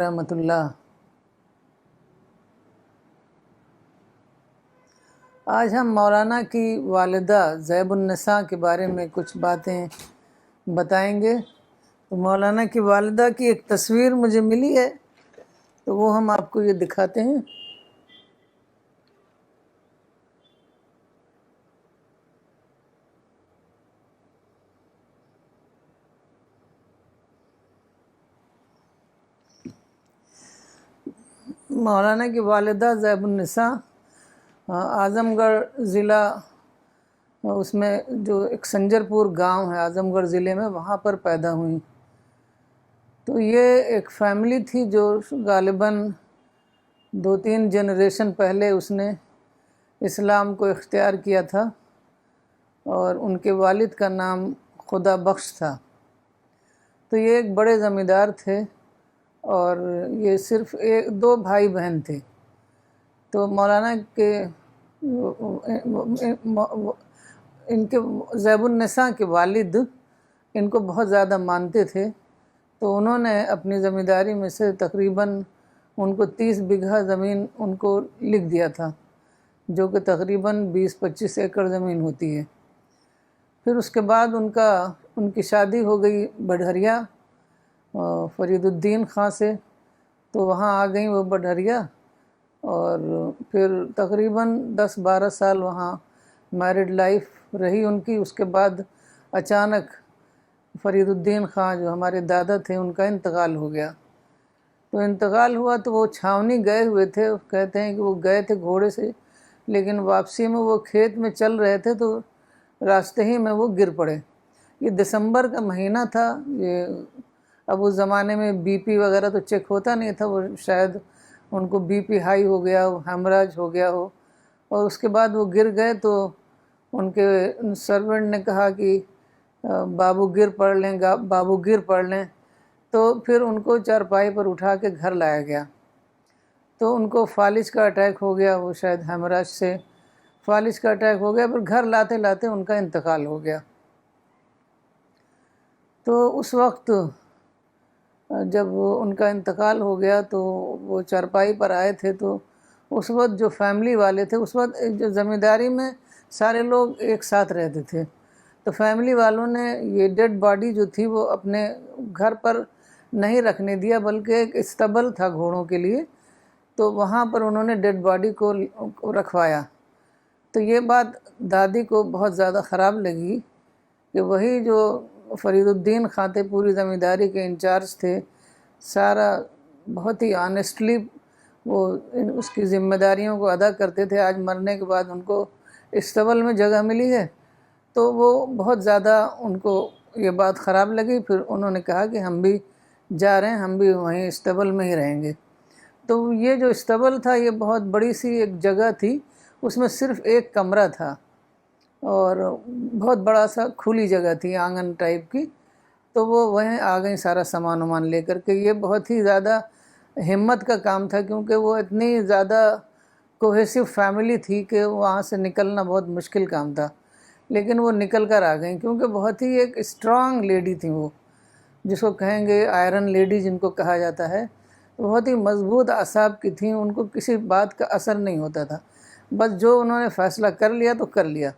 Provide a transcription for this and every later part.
ورحمۃ اللہ۔ آج ہم مولانا کی والدہ زیب النساء کے بارے میں کچھ باتیں بتائیں گے۔ تو مولانا کی والدہ کی ایک تصویر مجھے ملی ہے، تو وہ ہم آپ کو یہ دکھاتے ہیں۔ مولانا کی والدہ زیب النساء اعظم گڑھ ضلع، اس میں جو ایک سنجر پور گاؤں ہے اعظم گڑھ ضلع میں، وہاں پر پیدا ہوئیں۔ تو یہ ایک فیملی تھی جو غالباً 2-3 جنریشن پہلے اس نے اسلام کو اختیار کیا تھا، اور ان کے والد کا نام خدا بخش تھا۔ تو یہ ایک بڑے زمیندار تھے، اور یہ صرف 2 بھائی بہن تھے۔ تو مولانا کے ان کے زیب النساء کے والد ان کو بہت زیادہ مانتے تھے، تو انہوں نے اپنی زمینداری میں سے تقریباً ان کو 30 بیگھہ زمین ان کو لکھ دیا تھا، جو کہ تقریباً 20-25 ایکڑ زمین ہوتی ہے۔ پھر اس کے بعد ان کی شادی ہو گئی بڈھریا فرید الدین خان سے، تو وہاں آ گئیں وہ بڈھریا، اور پھر تقریباً 10-12 سال وہاں میرڈ لائف رہی ان کی۔ اس کے بعد اچانک فرید الدین خان جو ہمارے دادا تھے، ان کا انتقال ہو گیا۔ تو انتقال ہوا تو وہ چھاونی گئے ہوئے تھے، کہتے ہیں کہ وہ گئے تھے گھوڑے سے، لیکن واپسی میں وہ کھیت میں چل رہے تھے تو راستے ہی میں وہ گر پڑے۔ یہ دسمبر کا مہینہ تھا۔ اب اس زمانے میں بی پی وغیرہ تو چیک ہوتا نہیں تھا، وہ شاید ان کو بی پی ہائی ہو گیا ہو، ہیمراج ہو گیا ہو، اور اس کے بعد وہ گر گئے۔ تو ان کے سرونٹ نے کہا کہ بابو گر پڑ لیں، تو پھر ان کو چارپائی پر اٹھا کے گھر لایا گیا۔ تو ان کو فالج کا اٹیک ہو گیا، وہ شاید ہیمراج سے فالج کا اٹیک ہو گیا، پھر گھر لاتے لاتے ان کا انتقال ہو گیا۔ تو اس وقت جب ان کا انتقال ہو گیا تو وہ چارپائی پر آئے تھے، تو اس وقت جو فیملی والے تھے، اس وقت جو زمینداری میں سارے لوگ ایک ساتھ رہتے تھے، تو فیملی والوں نے یہ ڈیڈ باڈی جو تھی وہ اپنے گھر پر نہیں رکھنے دیا، بلکہ ایک استبل تھا گھوڑوں کے لیے، تو وہاں پر انہوں نے ڈیڈ باڈی کو رکھوایا۔ تو یہ بات دادی کو بہت زیادہ خراب لگی کہ وہی جو فرید الدین خان تھے، پوری زمینداری کے انچارج تھے، سارا بہت ہی آنیسٹلی وہ اس کی ذمہ داریوں کو ادا کرتے تھے، آج مرنے کے بعد ان کو استبل میں جگہ ملی ہے، تو وہ بہت زیادہ ان کو یہ بات خراب لگی۔ پھر انہوں نے کہا کہ ہم بھی جا رہے ہیں، ہم بھی وہیں استبل میں ہی رہیں گے۔ تو یہ جو استبل تھا، یہ بہت بڑی سی ایک جگہ تھی، اس میں صرف ایک کمرہ تھا، اور بہت بڑا سا کھلی جگہ تھی آنگن ٹائپ کی۔ تو وہ وہیں آ گئیں سارا سامان وامان لے کر کے۔ یہ بہت ہی زیادہ ہمت کا کام تھا، کیونکہ وہ اتنی زیادہ کوہیسو فیملی تھی کہ وہاں سے نکلنا بہت مشکل کام تھا، لیکن وہ نکل کر آ گئیں، کیونکہ بہت ہی ایک اسٹرانگ لیڈی تھیں وہ، جس کو کہیں گے آئرن لیڈی جن کو کہا جاتا ہے۔ بہت ہی مضبوط اعصاب کی تھیں، ان کو کسی بات کا اثر نہیں ہوتا تھا، بس جو انہوں نے فیصلہ کر لیا تو کر لیا۔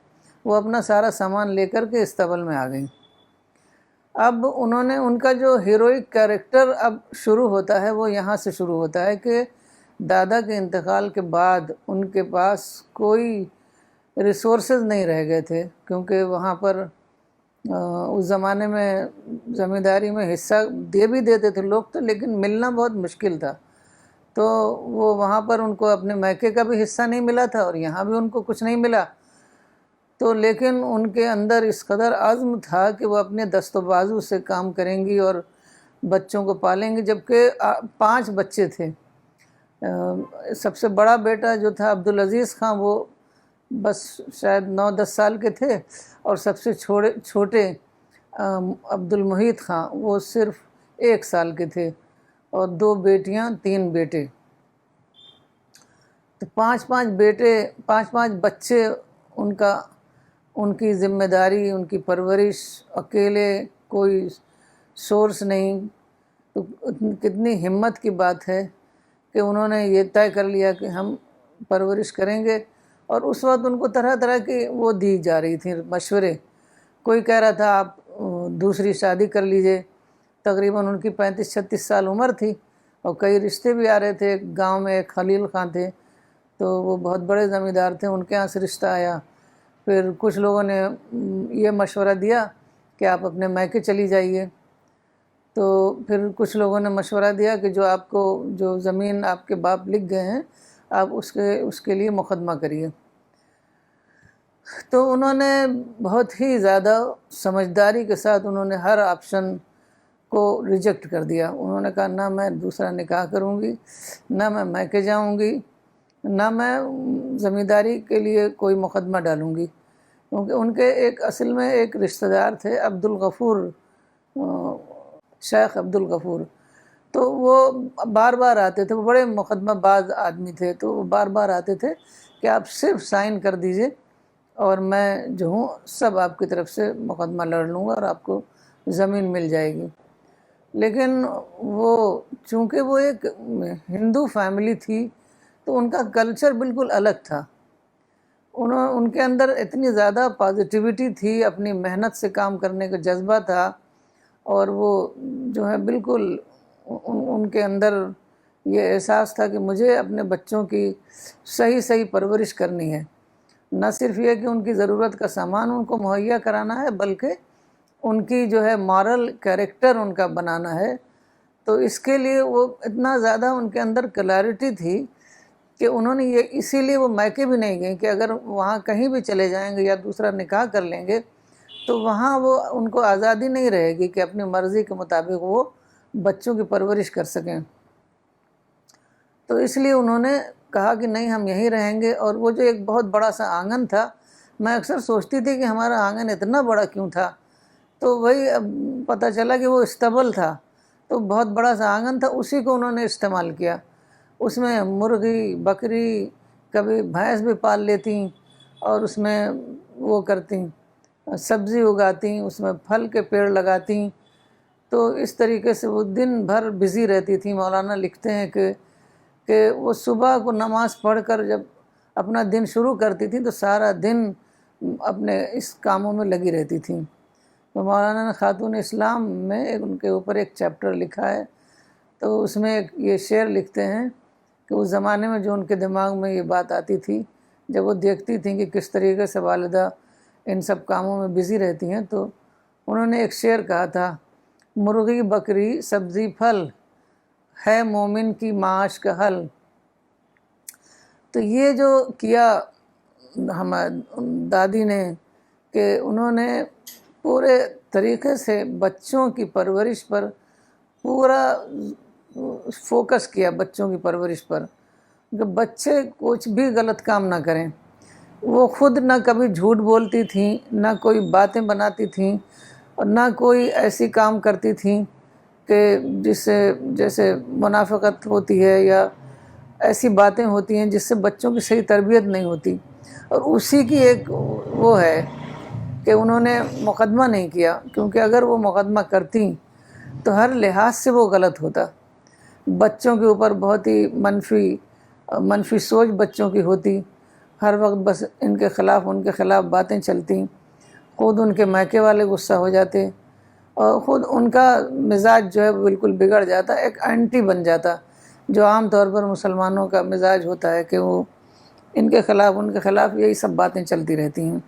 وہ اپنا سارا سامان لے کر کے استبل میں آ گئیں۔ اب ان کا جو ہیروئک کیریکٹر اب شروع ہوتا ہے، وہ یہاں سے شروع ہوتا ہے کہ دادا کے انتقال کے بعد ان کے پاس کوئی ریسورسز نہیں رہ گئے تھے، کیونکہ وہاں پر اس زمانے میں زمینداری میں حصہ دے بھی دیتے تھے لوگ تو، لیکن ملنا بہت مشکل تھا۔ تو وہ وہاں پر ان کو اپنے میکے کا بھی حصہ نہیں ملا تھا، اور یہاں بھی ان کو کچھ نہیں ملا۔ تو لیکن ان کے اندر اس قدر عزم تھا کہ وہ اپنے دست و بازو سے کام کریں گی اور بچوں کو پالیں گی، جبکہ 5 بچے تھے۔ سب سے بڑا بیٹا جو تھا عبدالعزیز خان، وہ بس شاید 9-10 سال کے تھے، اور سب سے چھوٹے عبد المحیط خان، وہ صرف 1 سال کے تھے، اور 2 بیٹیاں 3 بیٹے۔ تو 5 بچے ان کی ذمہ داری، ان کی پرورش، اکیلے، کوئی سورس نہیں۔ تو تو کتنی ہمت کی بات ہے کہ انہوں نے یہ طے کر لیا کہ ہم پرورش کریں گے. اور اس وقت ان کو طرح طرح کی وہ دی جا رہی تھی مشورے. کوئی کہہ رہا تھا آپ دوسری شادی کر لیجئے. تقریباً ان کی 35-36 سال عمر تھی اور کئی رشتے بھی آ رہے تھے. گاؤں میں ایک خلیل خان تھے تو وہ بہت بڑے زمیندار تھے, ان کے یہاں سے رشتہ آیا. پھر کچھ لوگوں نے یہ مشورہ دیا کہ آپ اپنے میکے چلی جائیے. تو پھر کچھ لوگوں نے مشورہ دیا کہ جو آپ کو جو زمین آپ کے باپ لکھ گئے ہیں آپ اس کے لیے مقدمہ کریے. تو انہوں نے بہت ہی زیادہ سمجھداری کے ساتھ انہوں نے ہر آپشن کو ریجیکٹ کر دیا. انہوں نے کہا نہ میں دوسرا نکاح کروں گی, نہ میں میکے جاؤں گی, نہ میں زمینداری کے لیے کوئی مقدمہ ڈالوں گی. کیونکہ ان کے اصل میں ایک رشتہ دار تھے عبدالغفور, شیخ عبدالغفور. تو وہ بار بار آتے تھے, وہ بڑے مقدمہ باز آدمی تھے. تو وہ بار بار آتے تھے کہ آپ صرف سائن کر دیجئے اور میں جو ہوں سب آپ کی طرف سے مقدمہ لڑ لوں گا اور آپ کو زمین مل جائے گی. لیکن وہ چونکہ وہ ایک ہندو فیملی تھی تو ان کا کلچر بالکل الگ تھا. ان کے اندر اتنی زیادہ پازیٹیوٹی تھی, اپنی محنت سے کام کرنے کا جذبہ تھا, اور وہ جو ہے بالکل ان کے اندر یہ احساس تھا کہ مجھے اپنے بچوں کی صحیح پرورش کرنی ہے. نہ صرف یہ کہ ان کی ضرورت کا سامان ان کو مہیا کرانا ہے بلکہ ان کی جو ہے مارل کیریکٹر ان کا بنانا ہے. تو اس کے لیے وہ اتنا زیادہ ان کے اندر کلیئرٹی تھی کہ انہوں نے یہ اسی لیے وہ میکے بھی نہیں گئیں کہ اگر وہاں کہیں بھی چلے جائیں گے یا دوسرا نکاح کر لیں گے تو وہاں وہ ان کو آزادی نہیں رہے گی کہ اپنی مرضی کے مطابق وہ بچوں کی پرورش کر سکیں. تو اس لیے انہوں نے کہا کہ نہیں ہم یہیں رہیں گے. اور وہ جو ایک بہت بڑا سا آنگن تھا, میں اکثر سوچتی تھی کہ ہمارا آنگن اتنا بڑا کیوں تھا, تو وہی اب پتہ چلا کہ وہ استبل تھا. تو بہت بڑا سا آنگن تھا, اسی کو انہوں نے استعمال کیا. اس میں مرغی, بکری, کبھی بھینس بھی پال لیتیں اور اس میں وہ کرتیں, سبزی اگاتیں, اس میں پھل کے پیڑ لگاتیں. تو اس طریقے سے وہ دن بھر بزی رہتی تھیں. مولانا لکھتے ہیں کہ وہ صبح کو نماز پڑھ کر جب اپنا دن شروع کرتی تھیں تو سارا دن اپنے اس کاموں میں لگی رہتی تھیں. تو مولانا نے خاتون اسلام میں ان کے اوپر ایک چیپٹر لکھا ہے. تو اس میں یہ شعر لکھتے ہیں کہ اس زمانے میں جو ان کے دماغ میں یہ بات آتی تھی جب وہ دیکھتی تھیں کہ کس طریقے سے والدہ ان سب کاموں میں بزی رہتی ہیں, تو انہوں نے ایک شعر کہا تھا, مرغی بکری سبزی پھل ہے مومن کی معاش کا حل. تو یہ جو کیا ہماری دادی نے کہ انہوں نے پورے طریقے سے بچوں کی پرورش پر پورا فوکس کیا, بچوں کی پرورش پر, کہ بچے کچھ بھی غلط کام نہ کریں. وہ خود نہ کبھی جھوٹ بولتی تھیں, نہ کوئی باتیں بناتی تھیں, اور نہ کوئی ایسی کام کرتی تھیں کہ جس سے جیسے منافقت ہوتی ہے یا ایسی باتیں ہوتی ہیں جس سے بچوں کی صحیح تربیت نہیں ہوتی. اور اسی کی ایک وہ ہے کہ انہوں نے مقدمہ نہیں کیا, کیونکہ اگر وہ مقدمہ کرتیں تو ہر لحاظ سے وہ غلط ہوتا. بچوں کے اوپر بہت ہی منفی سوچ بچوں کی ہوتی, ہر وقت بس ان کے خلاف باتیں چلتیں, خود ان کے میکے والے غصہ ہو جاتے اور خود ان کا مزاج جو ہے بالکل بگڑ جاتا, ایک اینٹی بن جاتا, جو عام طور پر مسلمانوں کا مزاج ہوتا ہے کہ وہ ان کے خلاف یہی سب باتیں چلتی رہتی ہیں.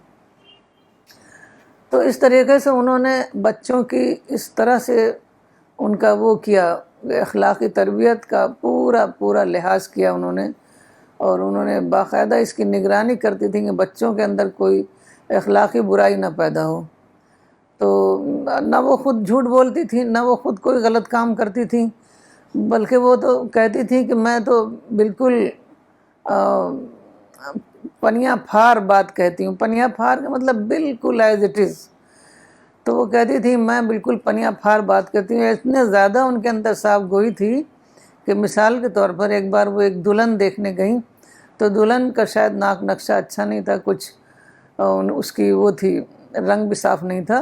تو اس طریقے سے انہوں نے بچوں کی اس طرح سے ان کا وہ کیا, اخلاقی تربیت کا پورا لحاظ کیا انہوں نے, اور انہوں نے باقاعدہ اس کی نگرانی کرتی تھیں کہ بچوں کے اندر کوئی اخلاقی برائی نہ پیدا ہو. تو نہ وہ خود جھوٹ بولتی تھیں, نہ وہ خود کوئی غلط کام کرتی تھیں, بلکہ وہ تو کہتی تھیں کہ میں تو بالکل پنیا پھار بات کہتی ہوں. پنیا پھار کا مطلب بالکل ایز اٹ از. تو وہ کہتی تھی میں بالکل پنیا پھار بات کرتی ہوں. اتنے زیادہ ان کے اندر صاف گوئی تھی کہ مثال کے طور پر ایک بار وہ ایک دلہن دیکھنے گئیں تو دلہن کا شاید ناک نقشہ اچھا نہیں تھا, کچھ اس کی وہ تھی, رنگ بھی صاف نہیں تھا.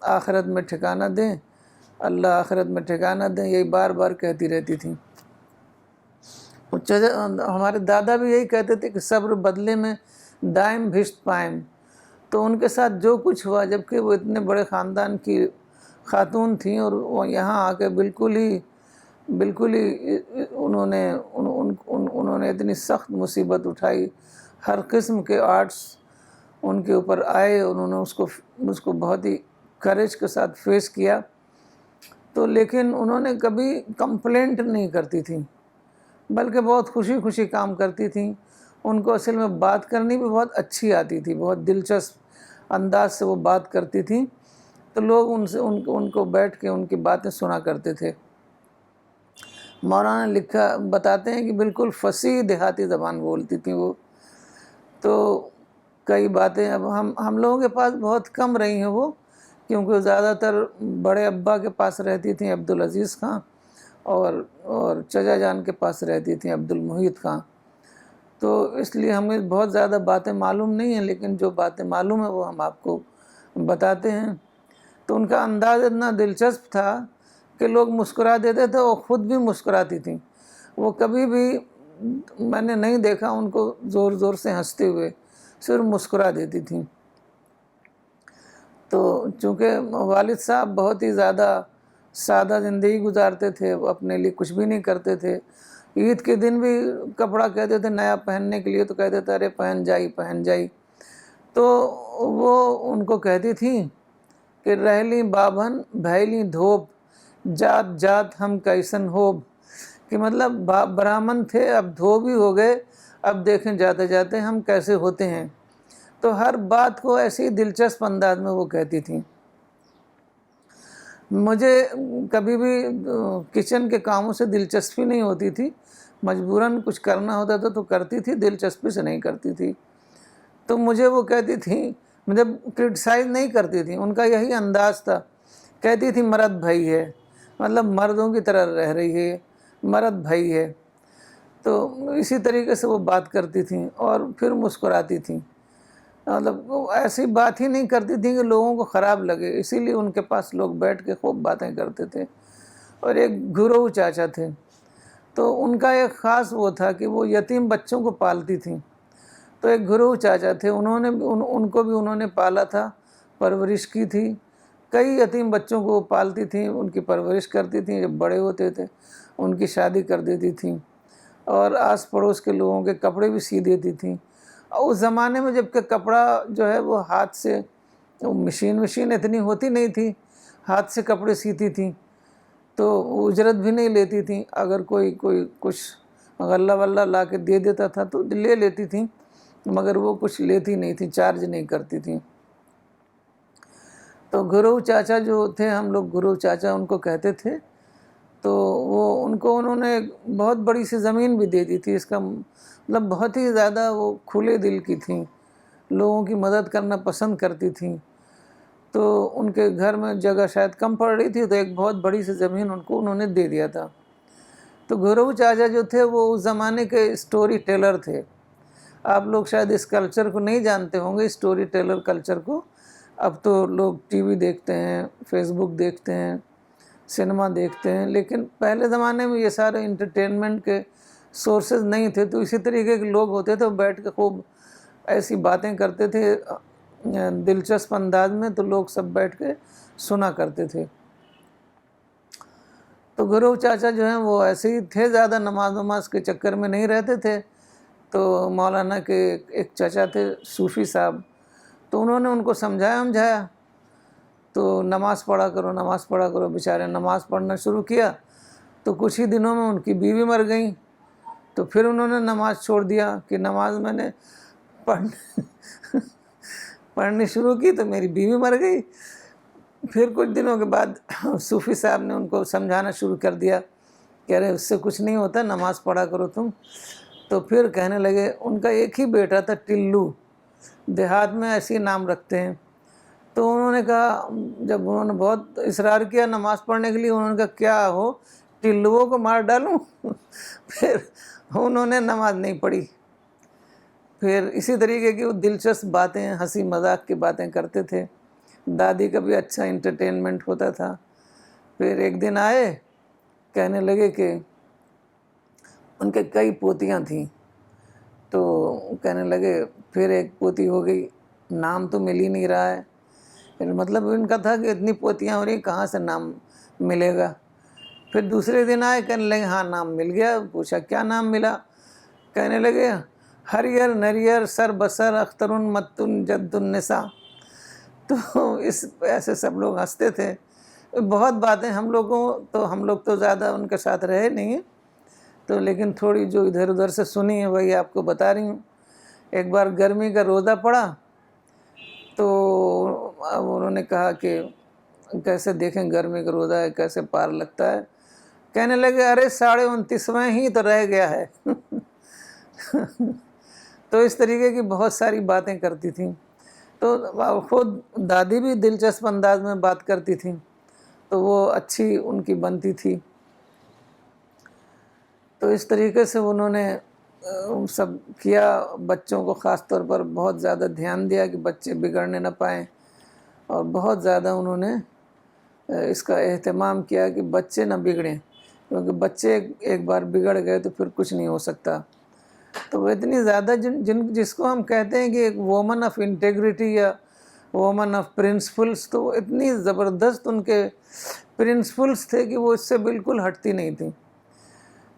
آخرت میں ٹھکانہ دیں، اللہ آخرت میں ٹھکانہ دیں، یہی بار بار کہتی رہتی تھیں۔ ہمارے دادا بھی یہی کہتے تھے کہ صبر بدلے میں دائم بھشت پائم۔ تو ان کے ساتھ جو کچھ ہوا، جبکہ وہ اتنے بڑے خاندان کی خاتون تھیں اور وہ یہاں آ کے بالکل ہی انہوں نے اتنی سخت مصیبت اٹھائی، ہر قسم کے آرٹس ان کے اوپر آئے، انہوں نے اس کو بہت ہی کریج کے ساتھ فیس کیا، تو لیکن انہوں نے کبھی کمپلینٹ نہیں کرتی تھیں، بلکہ بہت خوشی خوشی کام کرتی تھیں۔ ان کو اصل میں بات کرنی بھی بہت اچھی آتی تھی، بہت دلچسپ انداز سے وہ بات کرتی تھیں، تو لوگ ان کو بیٹھ کے ان کی باتیں سنا کرتے تھے۔ مولانا بتاتے ہیں کہ بالکل فصیح دیہاتی زبان بولتی تھیں وہ، تو کئی باتیں اب ہم لوگوں کے پاس بہت کم رہی ہیں وہ، کیونکہ زیادہ تر بڑے ابا کے پاس رہتی تھیں عبدالعزیز خان، اور چچا جان کے پاس رہتی تھیں عبدالمحیط خان، تو اس لیے ہمیں بہت زیادہ باتیں معلوم نہیں ہیں، لیکن جو باتیں معلوم ہیں وہ ہم آپ کو بتاتے ہیں۔ تو ان کا انداز اتنا دلچسپ تھا کہ لوگ مسکرا دیتے تھے، وہ خود بھی مسکراتی تھیں، وہ کبھی بھی میں نے نہیں دیکھا ان کو زور زور سے ہنستے ہوئے، صرف مسکرا دیتی تھیں۔ تو چونکہ والد صاحب بہت ہی زیادہ سادہ زندگی گزارتے تھے، وہ اپنے لیے کچھ بھی نہیں کرتے تھے، عید کے دن بھی کپڑا کہتے تھے نیا پہننے کے لیے تو کہتے تھے ارے پہن جائی، تو وہ ان کو کہتی تھیں کہ رہلی بابھن بھیلی دھوپ جات جات ہم کیسن ہوب، کہ مطلب برہمن تھے اب دھوب ہی ہو گئے، اب دیکھیں جاتے جاتے ہم کیسے ہوتے ہیں۔ تو ہر بات کو ایسی دلچسپ انداز میں وہ کہتی تھیں۔ مجھے کبھی بھی کچن کے کاموں سے دلچسپی نہیں ہوتی تھی، مجبوراً کچھ کرنا ہوتا تھا تو کرتی تھی، دلچسپی سے نہیں کرتی تھی۔ تو مجھے وہ کہتی تھیں، مجھے کرٹیسائز نہیں کرتی تھیں، ان کا یہی انداز تھا، کہتی تھی مرد بھائی ہے، مطلب مردوں کی طرح رہ رہی ہے، مرد بھائی ہے، تو اسی طریقے سے وہ بات کرتی تھیں اور پھر مسکراتی تھیں، مطلب وہ ایسی بات ہی نہیں کرتی تھیں کہ لوگوں کو خراب لگے، اسی لیے ان کے پاس لوگ بیٹھ کے خوب باتیں کرتے تھے۔ اور ایک گھرو چاچا تھے، تو ان کا ایک خاص وہ تھا کہ وہ یتیم بچوں کو پالتی تھیں۔ تو ایک گھرو چاچا تھے، ان کو بھی انہوں نے پالا تھا، پرورش کی تھی، کئی یتیم بچوں کو وہ پالتی تھیں، ان کی پرورش کرتی تھیں، جب بڑے ہوتے تھے ان کی شادی کر دیتی تھیں، اور آس پڑوس کے لوگوں کے کپڑے بھی سی دیتی تھیں۔ اور اس زمانے میں جب کہ کپڑا جو ہے وہ ہاتھ سے، مشین اتنی ہوتی نہیں تھی، ہاتھ سے کپڑے سیتی تھیں، تو اجرت بھی نہیں لیتی تھیں، اگر کوئی کچھ غلہ ولہ لا کے دے دیتا تھا تو لے لیتی تھیں، مگر وہ کچھ لیتی نہیں تھیں، چارج نہیں کرتی تھیں۔ تو گرو چاچا جو تھے، ہم لوگ گرو چاچا ان کو کہتے تھے، تو انہوں نے بہت بڑی سی زمین بھی دے دی تھی، اس کا مطلب بہت ہی زیادہ وہ کھلے دل کی تھیں، لوگوں کی مدد کرنا پسند کرتی تھیں۔ تو ان کے گھر میں جگہ شاید کم پڑ رہی تھی، تو ایک بہت بڑی سی زمین انہوں نے دے دیا تھا۔ تو گرو چاچا جو تھے وہ اس زمانے کے اسٹوری ٹیلر تھے، آپ لوگ شاید اس کلچر کو نہیں جانتے ہوں گے، اسٹوری ٹیلر کلچر کو، اب تو لوگ ٹی وی دیکھتے ہیں، فیس بک دیکھتے ہیں، سنیما دیکھتے ہیں، لیکن پہلے زمانے میں یہ سارے انٹرٹینمنٹ کے سورسز نہیں تھے، تو اسی طریقے کے لوگ ہوتے تھے، بیٹھ کے خوب ایسی باتیں کرتے تھے دلچسپ انداز میں، تو لوگ سب بیٹھ کے سنا کرتے تھے۔ تو گرو چاچا جو ہیں وہ ایسے ہی تھے، زیادہ نماز کے چکر میں نہیں رہتے تھے۔ تو مولانا کے ایک چچا تھے صوفی صاحب، تو انہوں نے ان کو سمجھایا تو نماز پڑھا کرو، بیچارے نماز پڑھنا شروع کیا، تو کچھ ہی دنوں میں ان کی بیوی مر گئیں، تو پھر انہوں نے نماز چھوڑ دیا کہ نماز میں نے پڑھنی شروع کی تو میری بیوی مر گئی۔ پھر کچھ دنوں کے بعد صوفی صاحب نے ان کو سمجھانا شروع کر دیا کہ ارے اس سے کچھ نہیں ہوتا، نماز پڑھا کرو تم۔ تو پھر کہنے لگے، ان کا ایک ہی بیٹا تھا ٹلو، دیہات میں ایسے نام رکھتے ہیں، تو انہوں نے کہا، جب انہوں نے بہت اصرار کیا نماز پڑھنے کے لیے، انہوں نے کہا کیا ہو ٹلوؤں کو مار ڈالوں؟ پھر انہوں نے نماز نہیں پڑھی۔ پھر اسی طریقے کی وہ دلچسپ باتیں، ہنسی مذاق کی باتیں کرتے تھے، دادی کا بھی اچھا انٹرٹینمنٹ ہوتا تھا۔ پھر ایک دن آئے، کہنے لگے کہ ان کے کئی پوتیاں تھیں، تو کہنے لگے پھر ایک پوتی ہو گئی، نام تو مل ہی نہیں رہا ہے۔ پھر مطلب ان کا تھا کہ اتنی پوتیاں ہو رہی، کہاں سے نام ملے گا۔ پھر دوسرے دن آئے، کہنے لگے ہاں نام مل گیا۔ پوچھا کیا نام ملا؟ کہنے لگے ہریئر نریئر سر بسر اخترن متن جد النساء۔ تو اس ایسے سب لوگ ہنستے تھے۔ بہت باتیں ہم لوگ تو زیادہ ان کے ساتھ رہے نہیں ہیں، تو لیکن تھوڑی جو ادھر ادھر سے سنی ہے وہی آپ کو بتا رہی ہوں۔ ایک بار گرمی کا روزہ پڑا، تو اب انہوں نے کہا کہ کیسے دیکھیں گرمی کا روزہ ہے، کیسے پار لگتا ہے۔ کہنے لگے ارے 29.5 ہی تو رہ گیا ہے۔ تو اس طریقے کی بہت ساری باتیں کرتی تھیں۔ تو خود دادی بھی دلچسپ انداز میں بات کرتی تھیں، تو وہ اچھی ان کی بنتی تھی۔ تو اس طریقے سے انہوں نے سب کیا، بچوں کو خاص طور پر بہت زیادہ دھیان دیا کہ بچے بگڑنے نہ پائیں، اور بہت زیادہ انہوں نے اس کا اہتمام کیا کہ بچے نہ بگڑیں، کیونکہ بچے ایک بار بگڑ گئے تو پھر کچھ نہیں ہو سکتا۔ تو وہ اتنی زیادہ جس کو ہم کہتے ہیں کہ ایک وومن آف انٹیگریٹی یا وومن آف پرنسپلس، تو وہ اتنی زبردست ان کے پرنسپلس تھے کہ وہ اس سے بالکل ہٹتی نہیں تھیں۔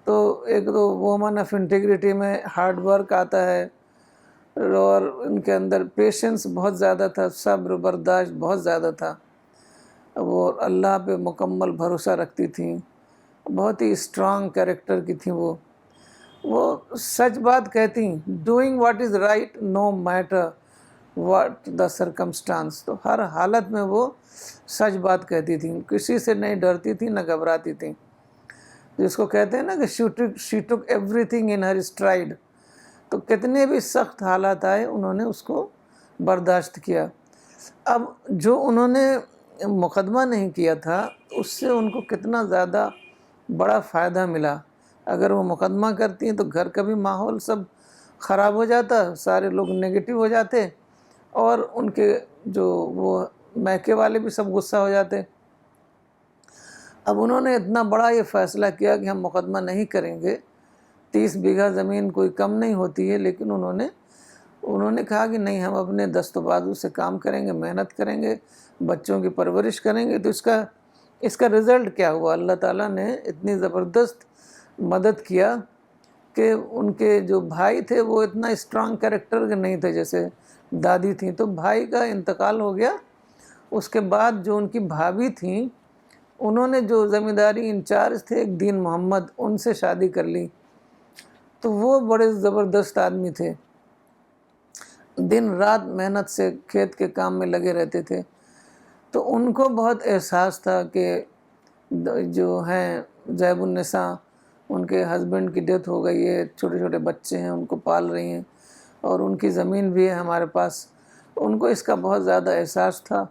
تو ایک تو وومن آف انٹیگریٹی میں ہارڈ ورک آتا ہے، اور ان کے اندر پیشنس بہت زیادہ تھا، صبر برداشت بہت زیادہ تھا۔ وہ اللہ پہ مکمل بھروسہ رکھتی تھیں، بہت ہی اسٹرانگ کیریکٹر کی تھیں۔ وہ سچ بات کہتی، doing what is right no matter what the circumstance. تو ہر حالت میں وہ سچ بات کہتی تھیں، کسی سے نہیں ڈرتی تھیں، نہ گھبراتی تھیں، جس کو کہتے ہیں نا کہ she took everything in her stride۔ تو کتنے بھی سخت حالات آئے انہوں نے اس کو برداشت کیا۔ اب جو انہوں نے مقدمہ نہیں کیا تھا، اس سے ان کو کتنا زیادہ بڑا فائدہ ملا۔ اگر وہ مقدمہ کرتی ہیں تو گھر کا بھی ماحول سب خراب ہو جاتا، سارے لوگ نگیٹو ہو جاتے، اور ان کے جو وہ میکے والے بھی سب غصہ ہو جاتے۔ اب انہوں نے اتنا بڑا یہ فیصلہ کیا کہ ہم مقدمہ نہیں کریں گے۔ 30 بیگھہ زمین کوئی کم نہیں ہوتی ہے، لیکن انہوں نے کہا کہ نہیں، ہم اپنے دست و بازو سے کام کریں گے، محنت کریں گے، بچوں کی پرورش کریں گے۔ تو اس کا رزلٹ کیا ہوا؟ اللہ تعالیٰ نے اتنی زبردست مدد کیا کہ ان کے جو بھائی تھے وہ اتنا اسٹرانگ کیریکٹر کے نہیں تھے جیسے دادی تھیں، تو بھائی کا انتقال ہو گیا۔ اس کے بعد جو ان کی بھابھی تھیں، انہوں نے جو زمینداری انچارج تھے ایک دین محمد، ان سے شادی کر لی۔ تو وہ بڑے زبردست آدمی تھے، دن رات محنت سے کھیت کے کام میں لگے رہتے تھے۔ تو ان کو بہت احساس تھا کہ جو ہیں ذیب النساء، ان کے ہسبینڈ کی ڈیتھ ہو گئی ہے، چھوٹے چھوٹے بچے ہیں، ان کو پال رہی ہیں، اور ان کی زمین بھی ہے ہمارے پاس۔ ان کو اس کا بہت زیادہ احساس تھا۔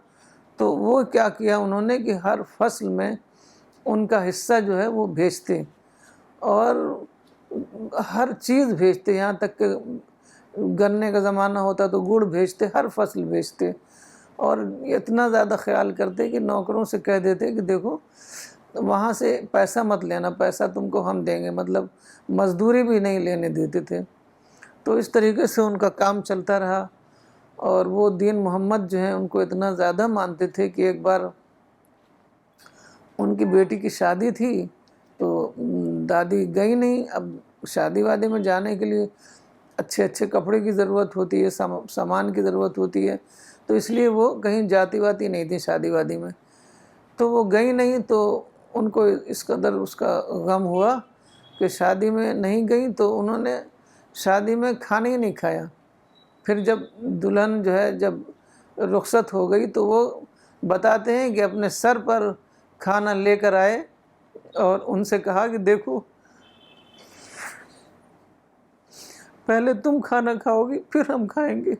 تو وہ کیا کیا انہوں نے کہ ہر فصل میں ان کا حصہ جو ہے وہ بھیجتے، اور ہر چیز بھیجتے، یہاں تک کہ گنے کا زمانہ ہوتا تو گڑ بھیجتے، ہر فصل بھیجتے، اور اتنا زیادہ خیال کرتے کہ نوکروں سے کہہ دیتے کہ دیکھو وہاں سے پیسہ مت لینا، پیسہ تم کو ہم دیں گے، مطلب مزدوری بھی نہیں لینے دیتے تھے۔ تو اس طریقے سے ان کا کام چلتا رہا، اور وہ دین محمد جو ہیں ان کو اتنا زیادہ مانتے تھے کہ ایک بار ان کی بیٹی کی شادی تھی، تو دادی گئی نہیں۔ اب شادی وادی میں جانے کے لیے اچھے اچھے کپڑے کی ضرورت ہوتی ہے، سامان کی ضرورت ہوتی ہے، تو اس لیے وہ کہیں جاتی واتی نہیں تھی شادی وادی میں۔ تو وہ گئی نہیں، تو ان کو اس قدر اس کا غم ہوا کہ شادی میں نہیں گئی، تو انہوں نے شادی میں کھانا ہی نہیں کھایا۔ پھر جب دلہن جو ہے جب رخصت ہو گئی، تو وہ بتاتے ہیں کہ اپنے سر پر کھانا لے کر آئے، اور ان سے کہا کہ دیکھو پہلے تم کھانا کھاؤ گی، پھر ہم کھائیں گے،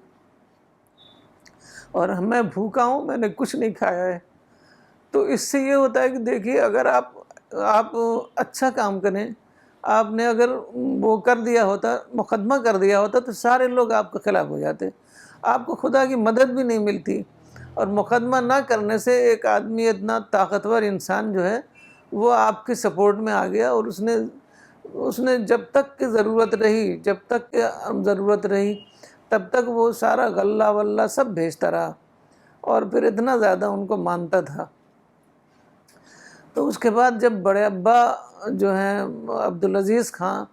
اور میں بھوکا ہوں، میں نے کچھ نہیں کھایا ہے۔ تو اس سے یہ ہوتا ہے کہ دیکھیے، اگر آپ اچھا کام کریں، آپ نے اگر وہ کر دیا ہوتا، مقدمہ کر دیا ہوتا، تو سارے لوگ آپ کے خلاف ہو جاتے، آپ کو خدا کی مدد بھی نہیں ملتی، اور مقدمہ نہ کرنے سے ایک آدمی اتنا طاقتور انسان جو ہے وہ آپ کی سپورٹ میں آ گیا، اور اس نے جب تک کہ ضرورت رہی تب تک وہ سارا غلہ ولہ سب بھیجتا رہا، اور پھر اتنا زیادہ ان کو مانتا تھا۔ تو اس کے بعد جب بڑے ابا جو ہیں عبدالعزیز خان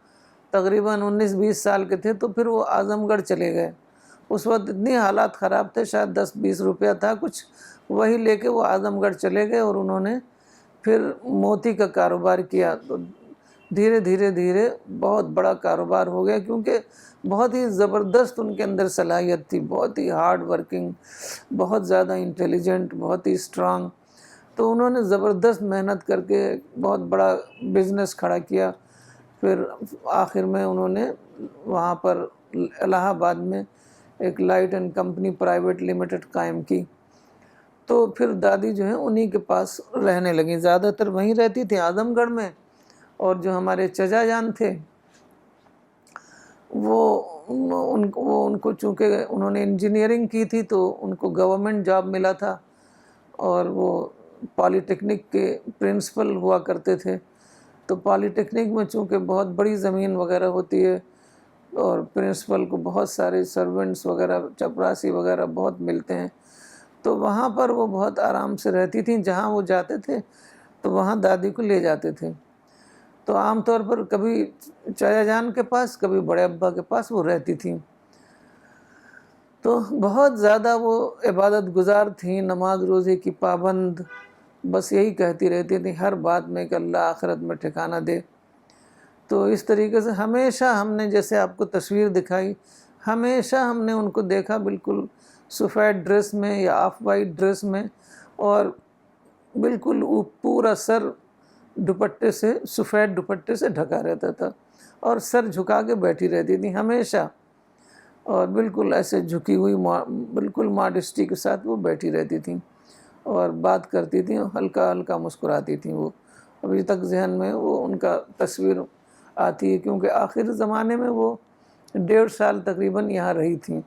تقریباً 19-20 سال کے تھے، تو پھر وہ اعظم گڑھ چلے گئے۔ اس وقت اتنی حالات خراب تھے، شاید 10-20 روپیہ تھا کچھ، وہی لے کے وہ اعظم گڑھ چلے گئے، اور انہوں نے پھر موتی کا کاروبار کیا۔ تو دھیرے دھیرے بہت بڑا کاروبار ہو گیا، کیونکہ بہت ہی زبردست ان کے اندر صلاحیت تھی، بہت ہی ہارڈ ورکنگ، بہت زیادہ انٹیلیجنٹ، بہت ہی اسٹرانگ۔ تو انہوں نے زبردست محنت کر کے بہت بڑا بزنس کھڑا کیا۔ پھر آخر میں انہوں نے وہاں پر الہ آباد میں ایک light and company private limited قائم کی۔ تو پھر دادی جو ہیں انہی کے پاس رہنے لگیں، زیادہ تر وہیں رہتی تھی اعظم گڑھ میں۔ اور جو ہمارے چچا جان تھے وہ ان کو چونکہ انہوں نے انجینئرنگ کی تھی تو ان کو گورنمنٹ جاب ملا تھا، اور وہ پالی ٹیکنک کے پرنسپل ہوا کرتے تھے۔ تو پالی ٹیکنک میں چونکہ بہت بڑی زمین وغیرہ ہوتی ہے، اور پرنسپل کو بہت سارے سرونٹس وغیرہ چپراسی وغیرہ بہت ملتے ہیں، تو وہاں پر وہ بہت آرام سے رہتی تھیں۔ جہاں وہ جاتے تھے تو وہاں دادی کو لے جاتے تھے۔ تو عام طور پر کبھی چچا جان کے پاس، کبھی بڑے ابا کے پاس وہ رہتی تھیں۔ تو بہت زیادہ وہ عبادت گزار تھیں، نماز روزے کی پابند، بس یہی کہتی رہتی تھیں ہر بات میں کہ اللہ آخرت میں ٹھکانہ دے۔ تو اس طریقے سے ہمیشہ ہم نے، جیسے آپ کو تصویر دکھائی، ہمیشہ ہم نے ان کو دیکھا بالکل سفید ڈریس میں یا آف وائٹ ڈریس میں، اور بالکل پورا سر دوپٹے سے، سفید دوپٹے سے ڈھکا رہتا تھا، اور سر جھکا کے بیٹھی رہتی تھی ہمیشہ، اور بالکل ایسے جھکی ہوئی بالکل ماڈسٹی کے ساتھ وہ بیٹھی رہتی تھیں اور بات کرتی تھیں، ہلکا ہلکا مسکراتی تھیں۔ وہ ابھی تک ذہن میں وہ ان کا تصویر آتی ہے، کیونکہ آخر زمانے میں وہ 1.5 سال تقریباً یہاں رہی تھیں۔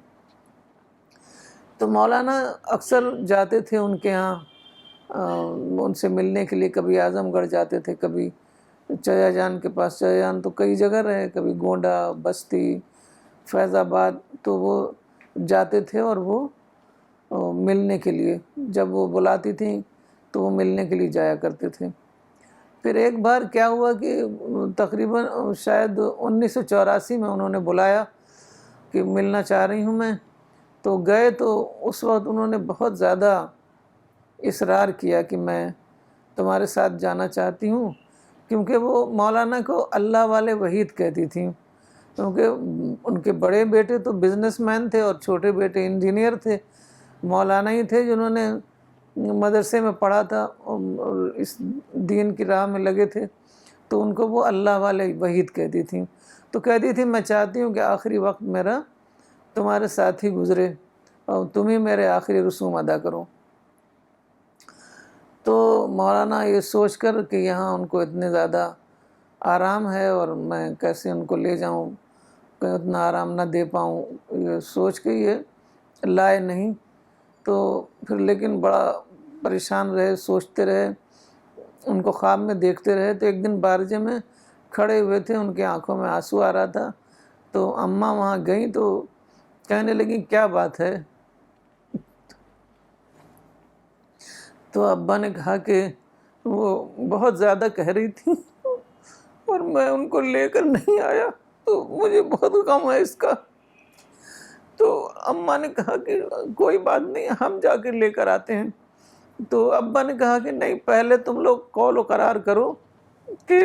تو مولانا اکثر جاتے تھے ان کے ہاں ان سے ملنے کے لیے، کبھی اعظم گڑھ جاتے تھے، کبھی چچا جان کے پاس۔ چچا جان تو کئی جگہ رہے، کبھی گونڈا، بستی، فیض آباد، تو وہ جاتے تھے، اور وہ ملنے کے لیے جب وہ بلاتی تھیں تو وہ ملنے کے لیے جایا کرتے تھے۔ پھر ایک بار کیا ہوا کہ تقریباً شاید 1984 میں انہوں نے بلایا کہ ملنا چاہ رہی ہوں میں، تو گئے۔ تو اس وقت انہوں نے بہت زیادہ اصرار کیا کہ میں تمہارے ساتھ جانا چاہتی ہوں، کیونکہ وہ مولانا کو اللہ والے وحید کہتی تھیں، کیونکہ ان کے بڑے بیٹے تو بزنس مین تھے اور چھوٹے بیٹے انجینئر تھے۔ مولانا ہی تھے جنہوں نے مدرسے میں پڑھا تھا اور اس دین کی راہ میں لگے تھے، تو ان کو وہ اللہ والے وحید کہتی تھیں۔ تو کہتی تھی میں چاہتی ہوں کہ آخری وقت میرا تمہارے ساتھ ہی گزرے، اور تم ہی میرے آخری رسوم ادا کرو۔ تو مولانا یہ سوچ کر کہ یہاں ان کو اتنے زیادہ آرام ہے اور میں کیسے ان کو لے جاؤں، کہیں اتنا آرام نہ دے پاؤں، یہ سوچ کے یہ لائے نہیں۔ تو پھر لیکن بڑا پریشان رہے، سوچتے رہے، ان کو خواب میں دیکھتے رہے۔ تو ایک دن بارجے میں کھڑے ہوئے تھے، ان کی آنکھوں میں آنسو آ رہا تھا، تو اماں وہاں گئیں تو کہنے لگیں کیا بات ہے؟ تو ابا نے کہا کہ وہ بہت زیادہ کہہ رہی تھی اور میں ان کو لے کر نہیں آیا، تو مجھے بہت غم ہے اس کا۔ تو اماں نے کہا کہ کوئی بات نہیں، ہم جا کے لے کر آتے ہیں۔ تو ابا نے کہا کہ نہیں، پہلے تم لوگ قول و قرار کرو کہ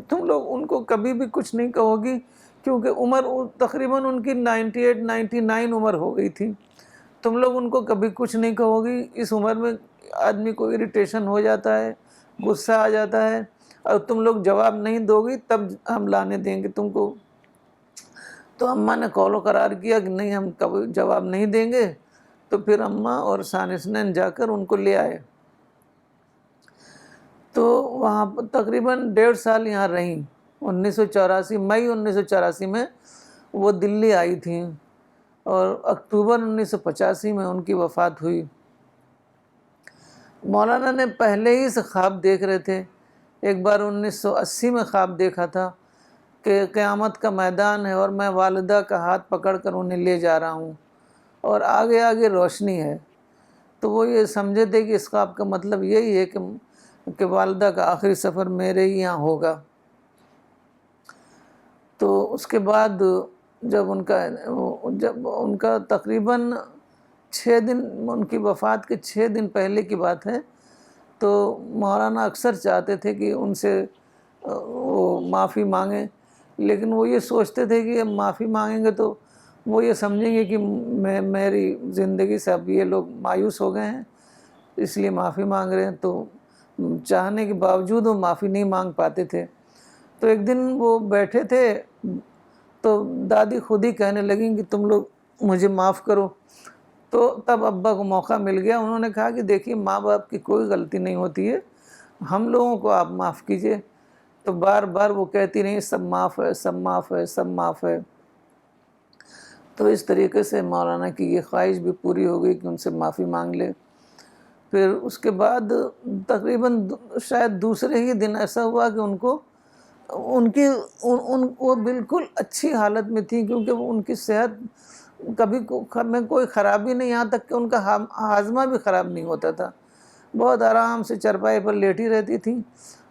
تم لوگ ان کو کبھی بھی کچھ نہیں کہو گی، کیونکہ عمر تقریباً ان کی 98-99 عمر ہو گئی تھی۔ تم لوگ ان کو کبھی کچھ نہیں کہو گی، اس عمر میں آدمی کو اریٹیشن ہو جاتا ہے، غصہ آ جاتا ہے، اور تم لوگ جواب نہیں دو گی تب ہم لانے دیں گے تم کو۔ تو اماں نے قول و قرار کیا کہ نہیں، ہم کبھی جواب نہیں دیں گے۔ تو پھر اماں اور ثانیہ جا کر ان کو لے آئے۔ تو وہاں پر تقریباً 1.5 سال یہاں رہیں۔ 1984 مئی 1984 میں وہ دلی آئی تھیں، اور اکتوبر 1985 میں ان کی وفات ہوئی۔ مولانا نے پہلے ہی سے خواب دیکھ رہے تھے. ایک بار 1980 میں خواب دیکھا تھا کہ قیامت کا میدان ہے اور میں والدہ کا ہاتھ پکڑ کر انہیں لے جا رہا ہوں اور آگے آگے روشنی ہے. تو وہ یہ سمجھے تھے کہ اس خواب کا مطلب یہی ہے کہ والدہ کا آخری سفر میرے ہی یہاں ہوگا. تو اس کے بعد جب ان کا تقریباً 6 دن، ان کی وفات کے 6 دن پہلے کی بات ہے، تو مولانا اکثر چاہتے تھے کہ ان سے وہ معافی مانگیں، لیکن وہ یہ سوچتے تھے کہ اب معافی مانگیں گے تو وہ یہ سمجھیں گے کہ میری زندگی سے اب یہ لوگ مایوس ہو گئے ہیں، اس لیے معافی مانگ رہے ہیں. تو چاہنے کے باوجود وہ معافی نہیں مانگ پاتے تھے. تو ایک دن وہ بیٹھے تھے تو دادی خود ہی کہنے لگیں کہ تم لوگ مجھے معاف کرو. تو تب ابا کو موقع مل گیا، انہوں نے کہا کہ دیکھیے ماں باپ کی کوئی غلطی نہیں ہوتی ہے، ہم لوگوں کو آپ معاف کیجئے. تو بار بار وہ کہتی رہیں سب معاف ہے، سب معاف ہے، سب معاف ہے. تو اس طریقے سے مولانا کی یہ خواہش بھی پوری ہو گئی کہ ان سے معافی مانگ لے. پھر اس کے بعد تقریباً شاید دوسرے ہی دن ایسا ہوا کہ وہ بالکل اچھی حالت میں تھی، کیونکہ ان کی صحت کبھی میں کوئی خرابی نہیں، یہاں تک کہ ان کا ہاضمہ بھی خراب نہیں ہوتا تھا. بہت آرام سے چرپائی پر لیٹی رہتی تھیں،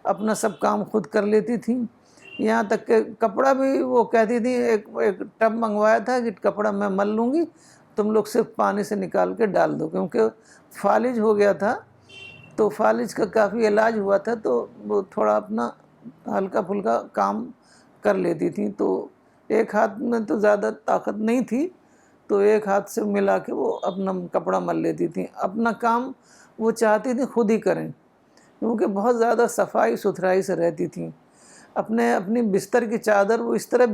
اپنا سب کام خود کر لیتی تھیں. یہاں تک کہ کپڑا بھی وہ کہتی تھیں، ایک ٹب منگوایا تھا کہ کپڑا میں مل لوں گی، تم لوگ صرف پانی سے نکال کے ڈال دو. کیونکہ فالج ہو گیا تھا، تو فالج کا کافی علاج ہوا تھا، تو وہ تھوڑا اپنا ہلکا پھلکا کام کر لیتی تھیں. تو ایک ہاتھ میں تو زیادہ طاقت نہیں تھی، تو ایک ہاتھ سے ملا کے وہ اپنا کپڑا مل لیتی تھیں. اپنا کام وہ چاہتی تھیں خود ہی کریں، کیونکہ بہت زیادہ صفائی ستھرائی سے رہتی تھیں. اپنی بستر کی چادر وہ اس طرح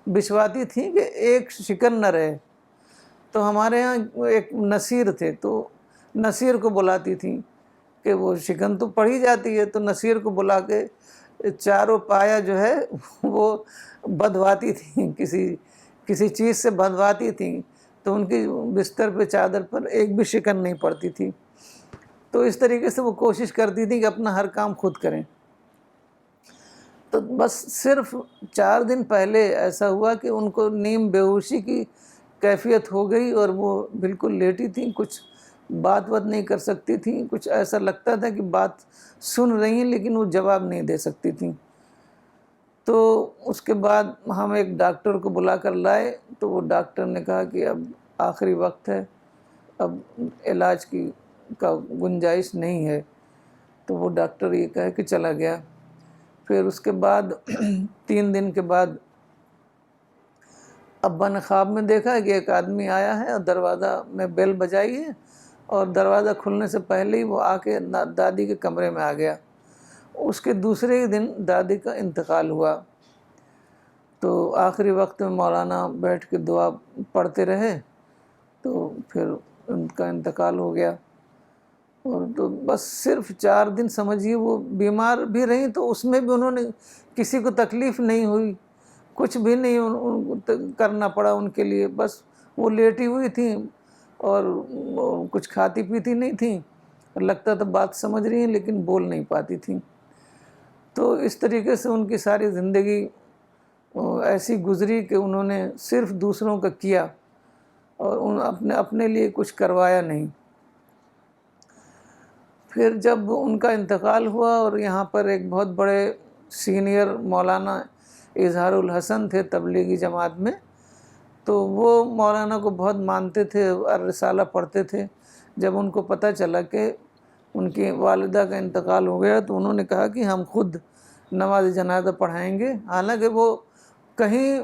بچھواتی تھیں کہ ایک شکن نہ رہے. تو ہمارے ہاں ایک نصیر تھے، تو نصیر کو بلاتی تھیں کہ وہ شکن تو پڑھی جاتی ہے، تو نصیر کو بلا کے چاروں پایا جو ہے وہ بدھواتی تھیں، کسی چیز سے بدھواتی تھیں، تو ان کی بستر پہ چادر پر ایک بھی شکن نہیں پڑتی تھی. تو اس طریقے سے وہ کوشش کرتی تھی کہ اپنا ہر کام خود کریں. تو بس صرف 4 دن پہلے ایسا ہوا کہ ان کو نیم بے ہوشی کی کیفیت ہو گئی اور وہ بالکل لیٹی تھیں، کچھ بات نہیں کر سکتی تھیں. کچھ ایسا لگتا تھا کہ بات سن رہی ہیں لیکن وہ جواب نہیں دے سکتی تھیں. تو اس کے بعد ہم ایک ڈاکٹر کو بلا کر لائے، تو وہ ڈاکٹر نے کہا کہ اب آخری وقت ہے، اب علاج کا گنجائش نہیں ہے. تو وہ ڈاکٹر یہ کہہ کے چلا گیا. پھر اس کے بعد 3 دن کے بعد ابا نے خواب میں دیکھا کہ ایک آدمی آیا ہے اور دروازہ میں بیل بجائی ہے، اور دروازہ کھلنے سے پہلے ہی وہ آ کے دادی کے کمرے میں آ گیا. اس کے دوسرے ہی دن دادی کا انتقال ہوا. تو آخری وقت میں مولانا بیٹھ کے دعا پڑھتے رہے، تو پھر ان کا انتقال ہو گیا. اور تو بس صرف 4 دن سمجھیے وہ بیمار بھی رہیں، تو اس میں بھی انہوں نے کسی کو تکلیف نہیں ہوئی، کچھ بھی نہیں کرنا پڑا ان کے لیے. بس وہ لیٹی ہوئی تھیں اور کچھ کھاتی پیتی نہیں تھیں، لگتا تھا بات سمجھ رہی ہیں لیکن بول نہیں پاتی تھیں. تو اس طریقے سے ان کی ساری زندگی ایسی گزری کہ انہوں نے صرف دوسروں کا کیا اور اپنے لیے کچھ کروایا نہیں. پھر جب ان کا انتقال ہوا اور یہاں پر ایک بہت بڑے سینئر مولانا اظہار الحسن تھے تبلیغی جماعت میں، تو وہ مولانا کو بہت مانتے تھے اور رسالہ پڑھتے تھے. جب ان کو پتہ چلا کہ ان کی والدہ کا انتقال ہو گیا تو انہوں نے کہا کہ ہم خود نماز جنازہ پڑھائیں گے. حالانکہ وہ کہیں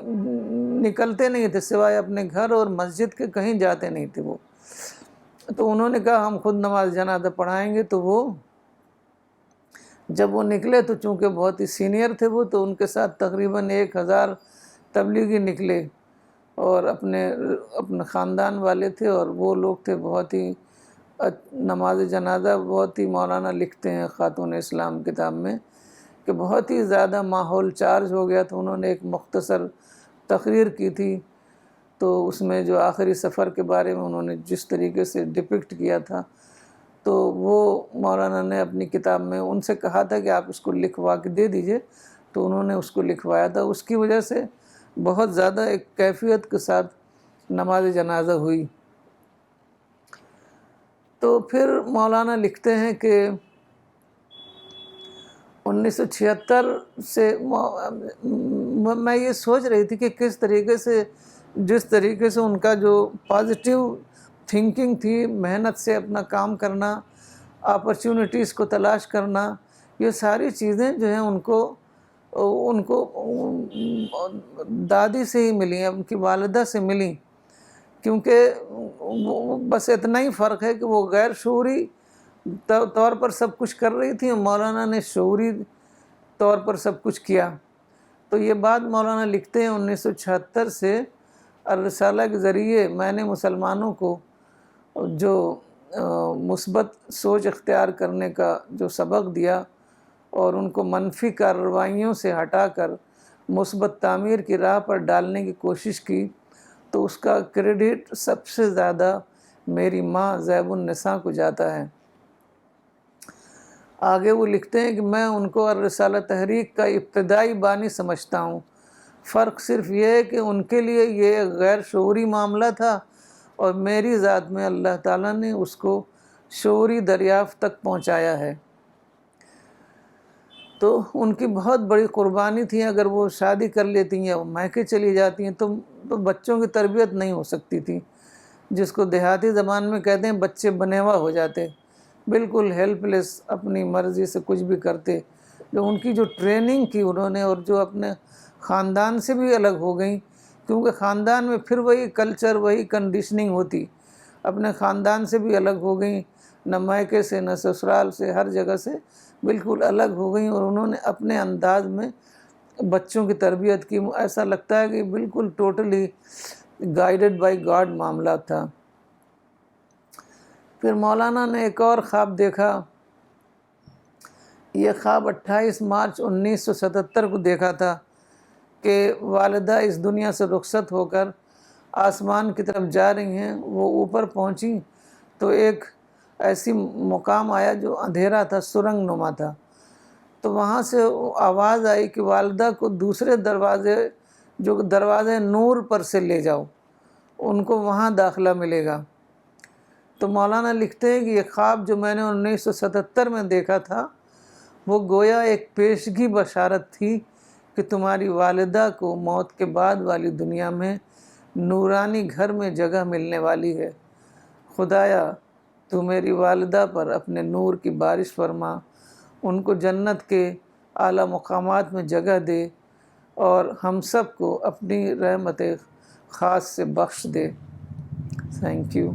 نکلتے نہیں تھے، سوائے اپنے گھر اور مسجد کے کہیں جاتے نہیں تھے وہ. تو انہوں نے کہا ہم خود نماز جنازہ پڑھائیں گے. تو وہ جب وہ نکلے تو چونکہ بہت ہی سینئر تھے وہ، تو ان کے ساتھ تقریباً 1000 تبلیغی نکلے اور اپنے خاندان والے تھے، اور وہ لوگ تھے بہت ہی نماز جنازہ بہت ہی مولانا لکھتے ہیں خاتون اسلام کتاب میں کہ بہت ہی زیادہ ماحول چارج ہو گیا. تو انہوں نے ایک مختصر تقریر کی تھی، تو اس میں جو آخری سفر کے بارے میں انہوں نے جس طریقے سے ڈپکٹ کیا تھا، تو وہ مولانا نے اپنی کتاب میں ان سے کہا تھا کہ آپ اس کو لکھوا کے دے دیجئے، تو انہوں نے اس کو لکھوایا تھا۔ اس کی وجہ سے بہت زیادہ ایک کیفیت کے ساتھ نماز جنازہ ہوئی۔ تو پھر مولانا لکھتے ہیں کہ 1976 سے میں یہ سوچ رہی تھی کہ کس طریقے سے، جس طریقے سے ان کا جو پازیٹیو تھنکنگ تھی، محنت سے اپنا کام کرنا، اپرچونٹیز کو تلاش کرنا، یہ ساری چیزیں جو ہیں ان کو دادی سے ہی ملی ہیں، ان کی والدہ سے ملی، کیونکہ بس اتنا ہی فرق ہے کہ وہ غیر شعوری طور پر سب کچھ کر رہی تھی اور مولانا نے شعوری طور پر سب کچھ کیا۔ تو یہ بات مولانا لکھتے ہیں 1976 سے الرسالہ کے ذریعے میں نے مسلمانوں کو جو مثبت سوچ اختیار کرنے کا جو سبق دیا اور ان کو منفی کارروائیوں سے ہٹا کر مثبت تعمیر کی راہ پر ڈالنے کی کوشش کی، تو اس کا کریڈٹ سب سے زیادہ میری ماں زیب النساء کو جاتا ہے۔ آگے وہ لکھتے ہیں کہ میں ان کو الرسالہ تحریک کا ابتدائی بانی سمجھتا ہوں۔ فرق صرف یہ ہے کہ ان کے لیے یہ ایک غیر شعوری معاملہ تھا اور میری ذات میں اللہ تعالیٰ نے اس کو شعوری دریافت تک پہنچایا ہے۔ تو ان کی بہت بڑی قربانی تھی، اگر وہ شادی کر لیتی ہیں، میکے چلی جاتی ہیں تو بچوں کی تربیت نہیں ہو سکتی تھی، جس کو دیہاتی زبان میں کہتے ہیں بچے بنیوا ہو جاتے، بالکل ہیلپ لیس، اپنی مرضی سے کچھ بھی کرتے۔ جو ان کی جو ٹریننگ کی انہوں نے، اور جو اپنے خاندان سے بھی الگ ہو گئیں، کیونکہ خاندان میں پھر وہی کلچر، وہی کنڈیشننگ ہوتی، اپنے خاندان سے بھی الگ ہو گئیں، نہ میکے سے نہ سسرال سے، ہر جگہ سے بالکل الگ ہو گئیں، اور انہوں نے اپنے انداز میں بچوں کی تربیت کی۔ ایسا لگتا ہے کہ بالکل ٹوٹلی گائیڈڈ بائی گاڈ معاملہ تھا۔ پھر مولانا نے ایک اور خواب دیکھا۔ یہ خواب 28 مارچ 1977 کو دیکھا تھا کہ والدہ اس دنیا سے رخصت ہو کر آسمان کی طرف جا رہی ہیں۔ وہ اوپر پہنچی تو ایک ایسی مقام آیا جو اندھیرا تھا، سرنگ نما تھا۔ تو وہاں سے آواز آئی کہ والدہ کو دوسرے دروازے، جو دروازے نور پر سے لے جاؤ، ان کو وہاں داخلہ ملے گا۔ تو مولانا لکھتے ہیں کہ یہ خواب جو میں نے 1977 میں دیکھا تھا، وہ گویا ایک پیشگی بشارت تھی کہ تمہاری والدہ کو موت کے بعد والی دنیا میں نورانی گھر میں جگہ ملنے والی ہے۔ خدایا تو میری والدہ پر اپنے نور کی بارش فرما، ان کو جنت کے اعلیٰ مقامات میں جگہ دے اور ہم سب کو اپنی رحمت خاص سے بخش دے۔ Thank you.